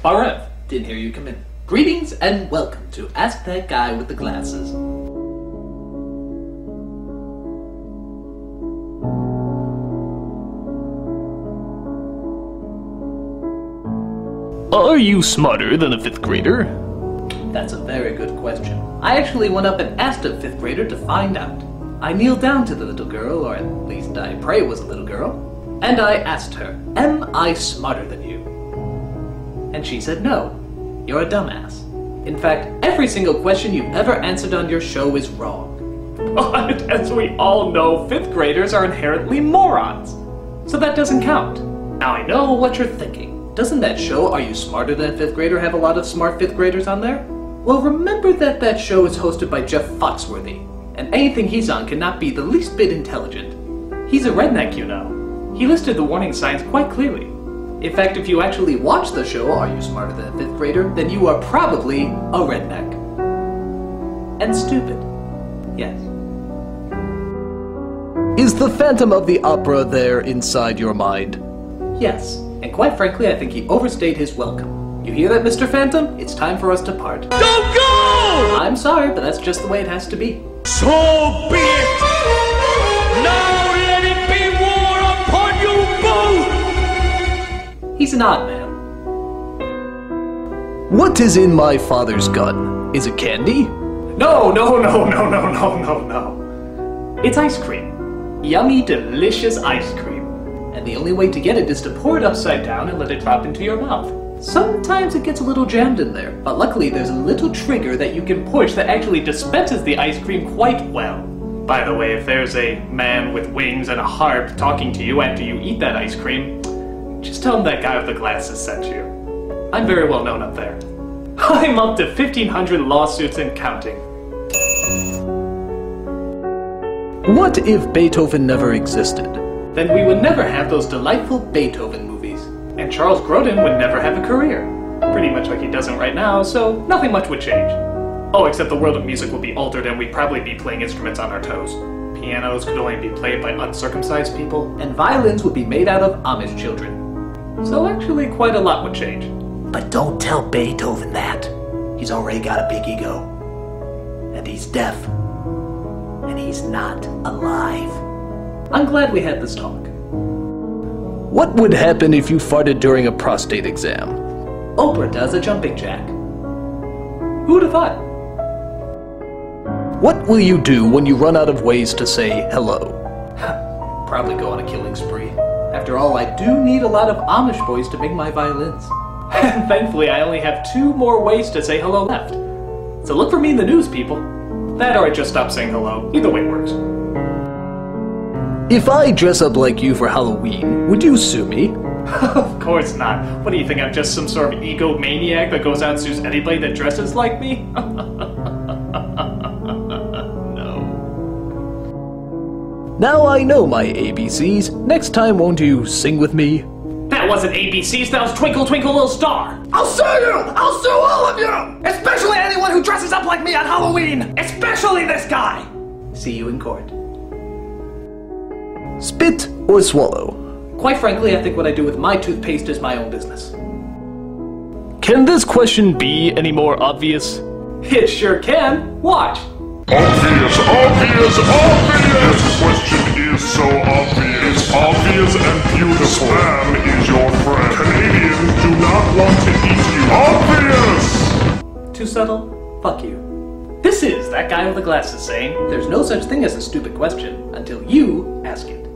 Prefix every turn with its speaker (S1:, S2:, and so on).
S1: Barev, didn't hear you come in. Greetings and welcome to Ask That Guy with the Glasses.
S2: Are you smarter than a 5th grader?
S1: That's a very good question. I actually went up and asked a 5th grader to find out. I kneeled down to the little girl, or at least I pray it was a little girl, and I asked her, am I smarter than you? And she said, no, you're a dumbass. In fact, every single question you've ever answered on your show is wrong.
S2: But as we all know, 5th graders are inherently morons.
S1: So that doesn't count. Now I know what you're thinking. Doesn't that show Are You Smarter Than a 5th Grader have a lot of smart 5th graders on there? Well, remember that show is hosted by Jeff Foxworthy, and anything he's on cannot be the least bit intelligent. He's a redneck, you know. He listed the warning signs quite clearly. In fact, if you actually watch the show Are You Smarter Than a 5th Grader, then you are probably a redneck. And stupid. Yes.
S3: Is the Phantom of the Opera there inside your mind?
S1: Yes. And quite frankly, I think he overstayed his welcome. You hear that, Mr. Phantom? It's time for us to part.
S2: Don't go!
S1: I'm sorry, but that's just the way it has to be.
S2: So be it! Now let it be war upon you both!
S1: He's an odd man.
S3: What is in my father's gun? Is it candy?
S1: No. It's ice cream. Yummy, delicious ice cream. And the only way to get it is to pour it upside down and let it drop into your mouth. Sometimes it gets a little jammed in there, but luckily there's a little trigger that you can push that actually dispenses the ice cream quite well. By the way, if there's a man with wings and a harp talking to you after you eat that ice cream, just tell him that guy with the glasses sent you. I'm very well known up there. I'm up to 1,500 lawsuits and counting.
S3: What if Beethoven never existed?
S1: Then we would never have those delightful Beethoven movies. And Charles Grodin would never have a career. Pretty much like he doesn't right now, so nothing much would change. Oh, except the world of music would be altered and we'd probably be playing instruments on our toes. Pianos could only be played by uncircumcised people, and violins would be made out of Amish children. So actually quite a lot would change.
S4: But don't tell Beethoven that. He's already got a big ego. And he's deaf. And he's not alive.
S1: I'm glad we had this talk.
S3: What would happen if you farted during a prostate exam?
S1: Oprah does a jumping jack. Who would have thought?
S3: What will you do when you run out of ways to say hello?
S1: Probably go on a killing spree. After all, I do need a lot of Amish boys to make my violins. And thankfully, I only have 2 more ways to say hello left. So look for me in the news, people. That or I just stop saying hello. Either way works.
S3: If I dress up like you for Halloween, would you sue me?
S1: Of course not. What do you think, I'm just some sort of egomaniac that goes out and sues anybody that dresses like me? No.
S3: Now I know my ABCs. Next time won't you sing with me?
S1: That wasn't ABCs, that was Twinkle Twinkle Little Star!
S4: I'll sue you! I'll sue all of you! Especially anyone who dresses up like me on Halloween! Especially this guy!
S1: See you in court.
S3: Spit or swallow?
S1: Quite frankly, I think what I do with my toothpaste is my own business.
S2: Can this question be any more obvious?
S1: It sure can. Watch.
S5: Obvious! This question is so obvious. Obvious and beautiful. Spam is your friend. Canadians do not want to eat you. Obvious!
S1: Too subtle? Fuck you. This is That Guy with the Glasses saying, there's no such thing as a stupid question until you ask it.